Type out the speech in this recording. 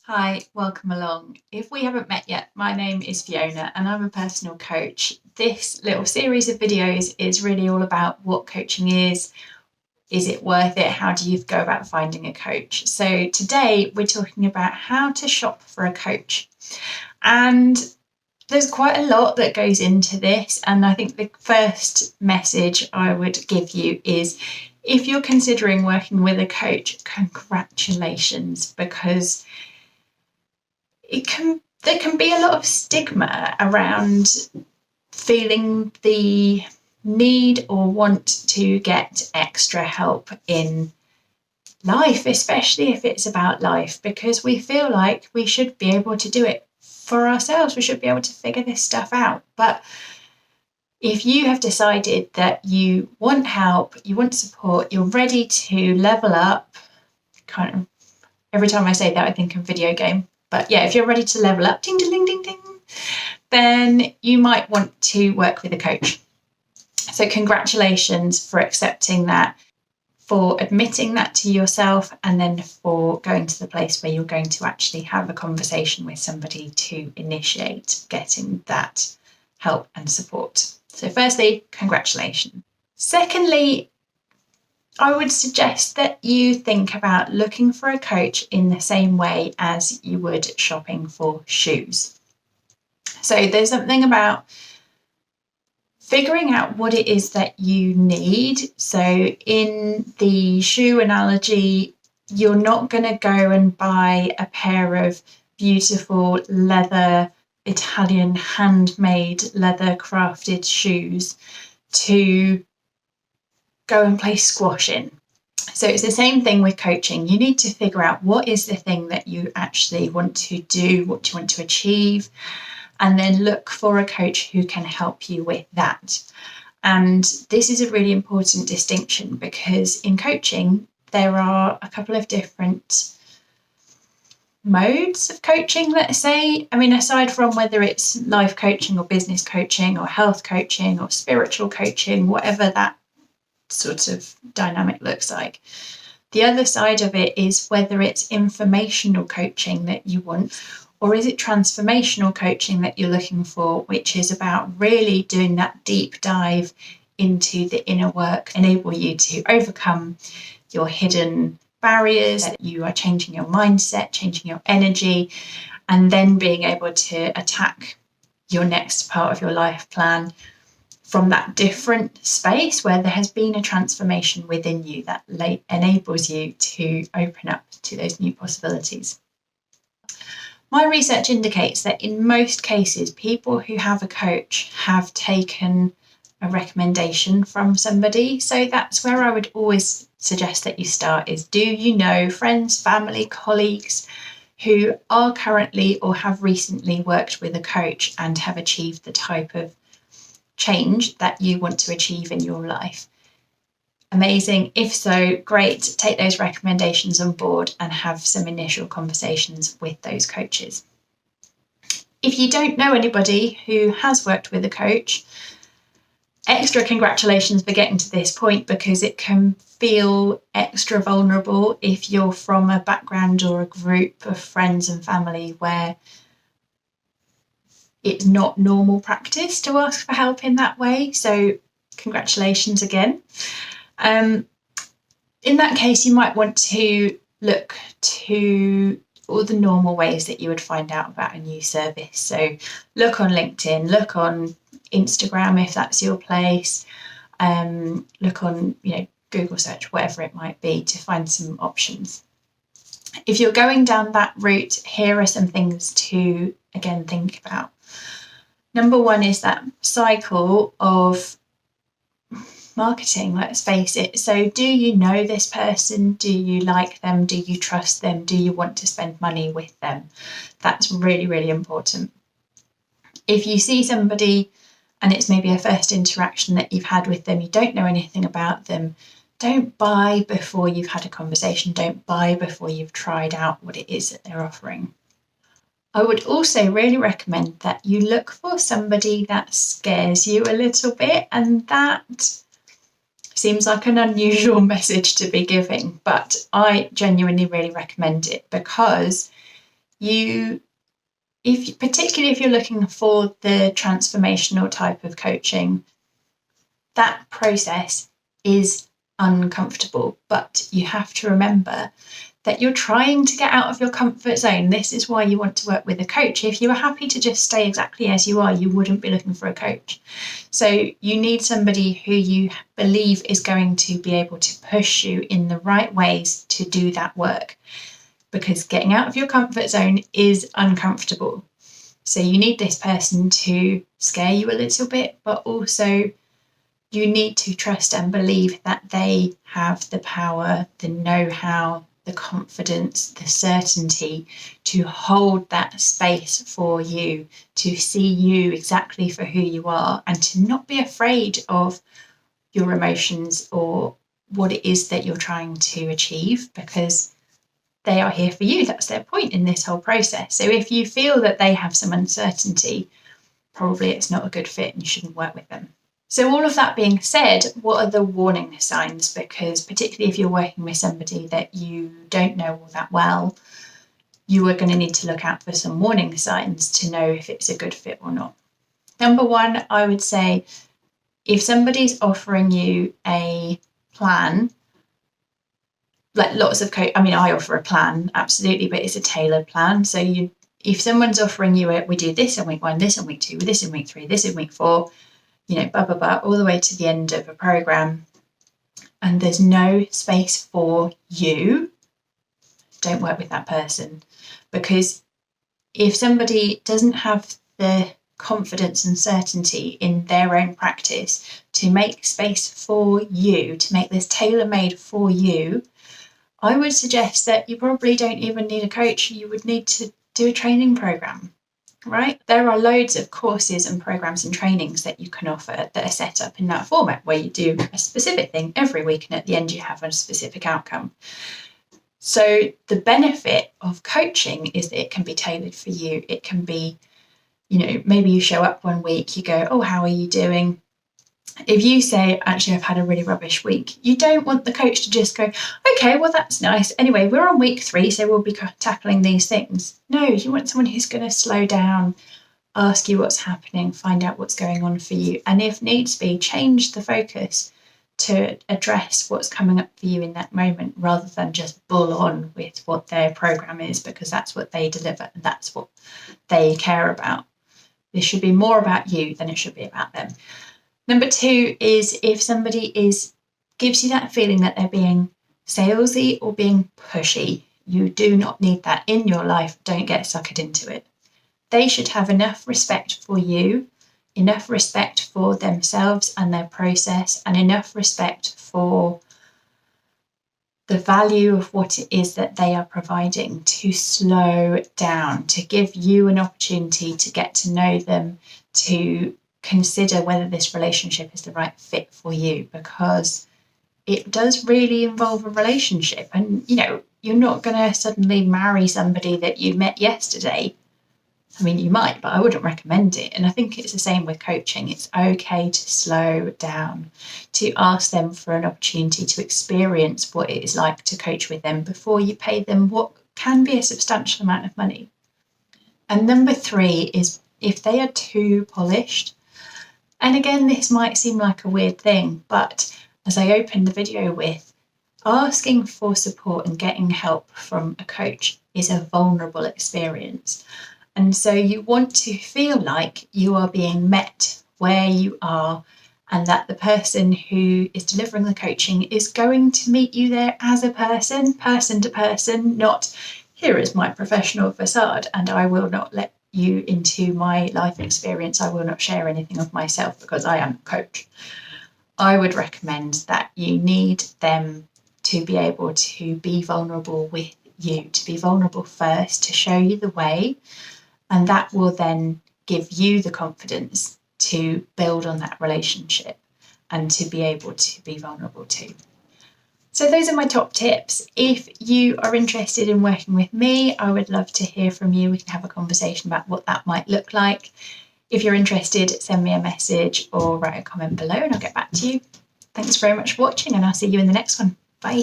Hi, welcome along. If we haven't met yet, my name is Fiona and I'm a personal coach. This little series of videos is really all about what coaching is it worth it? How do you go about finding a coach? So today we're talking about how to shop for a coach. And there's quite a lot that goes into this. And I think the first message I would give you is if you're considering working with a coach, congratulations, because there can be a lot of stigma around feeling the need or want to get extra help in life, especially if it's about life, because we feel like we should be able to do it for ourselves. We should be able to figure this stuff out. But if you have decided that you want help, you want support, you're ready to level up, kind of every time I say that, I think of video game. But yeah, if you're ready to level up, ding, ding, ding, ding, ding, then you might want to work with a coach. So congratulations for accepting that, for admitting that to yourself, and then for going to the place where you're going to actually have a conversation with somebody to initiate getting that help and support. So firstly, congratulations. Secondly, I would suggest that you think about looking for a coach in the same way as you would shopping for shoes. So there's something about figuring out what it is that you need. So in the shoe analogy, you're not going to go and buy a pair of beautiful leather, Italian handmade leather crafted shoes to go and play squash in. So it's the same thing with coaching. You need to figure out what is the thing that you actually want to do, what you want to achieve, and then look for a coach who can help you with that. And this is a really important distinction because in coaching, there are a couple of different modes of coaching, let's say. I mean, aside from whether it's life coaching or business coaching or health coaching or spiritual coaching, whatever that sort of dynamic looks like. The other side of it is whether it's informational coaching that you want, or is it transformational coaching that you're looking for, which is about really doing that deep dive into the inner work, enable you to overcome your hidden barriers, that you are changing your mindset, changing your energy, and then being able to attack your next part of your life plan from that different space where there has been a transformation within you that enables you to open up to those new possibilities. My research indicates that in most cases, people who have a coach have taken a recommendation from somebody. So that's where I would always suggest that you start is, do you know friends, family, colleagues who are currently or have recently worked with a coach and have achieved the type of change that you want to achieve in your life? Amazing. If so, great. Take those recommendations on board and have some initial conversations with those coaches. If you don't know anybody who has worked with a coach, extra congratulations for getting to this point, because it can feel extra vulnerable if you're from a background or a group of friends and family where it's not normal practice to ask for help in that way. So congratulations again. In that case, you might want to look to all the normal ways that you would find out about a new service. So look on LinkedIn, look on Instagram if that's your place, look on Google search, whatever it might be, to find some options. If you're going down that route, here are some things to again think about. Number one is that cycle of marketing, let's face it. So do you know this person? Do you like them? Do you trust them? Do you want to spend money with them? That's really, really important. If you see somebody and it's maybe a first interaction that you've had with them, you don't know anything about them, don't buy before you've had a conversation. Don't buy before you've tried out what it is that they're offering. I would also really recommend that you look for somebody that scares you a little bit, and that seems like an unusual message to be giving, but I genuinely really recommend it, because particularly if you're looking for the transformational type of coaching, that process is uncomfortable, but you have to remember that you're trying to get out of your comfort zone. This is why you want to work with a coach. If you were happy to just stay exactly as you are, you wouldn't be looking for a coach. So you need somebody who you believe is going to be able to push you in the right ways to do that work, because getting out of your comfort zone is uncomfortable. So you need this person to scare you a little bit, but also you need to trust and believe that they have the power, the know-how, the confidence, the certainty to hold that space for you, to see you exactly for who you are, and to not be afraid of your emotions or what it is that you're trying to achieve, because they are here for you. That's their point in this whole process. So if you feel that they have some uncertainty, probably it's not a good fit and you shouldn't work with them. So all of that being said, what are the warning signs? Because particularly if you're working with somebody that you don't know all that well, you are going to need to look out for some warning signs to know if it's a good fit or not. Number one, I would say, if somebody's offering you a plan, like lots of I offer a plan, absolutely, but it's a tailored plan. So if someone's offering you we do this in week 1, this in week 2, this in week 3, this in week 4, blah, blah, blah, all the way to the end of a program, and there's no space for you, don't work with that person. Because if somebody doesn't have the confidence and certainty in their own practice to make space for you, to make this tailor-made for you, I would suggest that you probably don't even need a coach. You would need to do a training program. Right? There are loads of courses and programs and trainings that you can offer that are set up in that format, where you do a specific thing every week and at the end you have a specific outcome. So the benefit of coaching is that it can be tailored for you. It can be, maybe you show up one week, you go, oh, how are you doing? If you say, actually, I've had a really rubbish week, you don't want the coach to just go, okay, well, that's nice. Anyway, we're on week 3, so we'll be tackling these things. No, you want someone who's going to slow down, ask you what's happening, find out what's going on for you. And if needs be, change the focus to address what's coming up for you in that moment, rather than just bull on with what their program is, because that's what they deliver and that's what they care about. This should be more about you than it should be about them. Number 2 is if somebody gives you that feeling that they're being salesy or being pushy. You do not need that in your life. Don't get suckered into it. They should have enough respect for you, enough respect for themselves and their process, and enough respect for the value of what it is that they are providing to slow down, to give you an opportunity to get to know them, to consider whether this relationship is the right fit for you, because it does really involve a relationship. And, you're not going to suddenly marry somebody that you met yesterday. I mean, you might, but I wouldn't recommend it. And I think it's the same with coaching. It's okay to slow down, to ask them for an opportunity to experience what it is like to coach with them before you pay them what can be a substantial amount of money. And number 3 is if they are too polished. And again, this might seem like a weird thing, but as I opened the video with, asking for support and getting help from a coach is a vulnerable experience. And so you want to feel like you are being met where you are, and that the person who is delivering the coaching is going to meet you there as a person to person, not here is my professional facade and I will not let you into my life experience. I will not share anything of myself because I am a coach. I would recommend that you need them to be able to be vulnerable with you, to be vulnerable first, to show you the way, and that will then give you the confidence to build on that relationship and to be able to be vulnerable too. So those are my top tips. If you are interested in working with me, I would love to hear from you. We can have a conversation about what that might look like. If you're interested, send me a message or write a comment below and I'll get back to you. Thanks very much for watching, and I'll see you in the next one. Bye.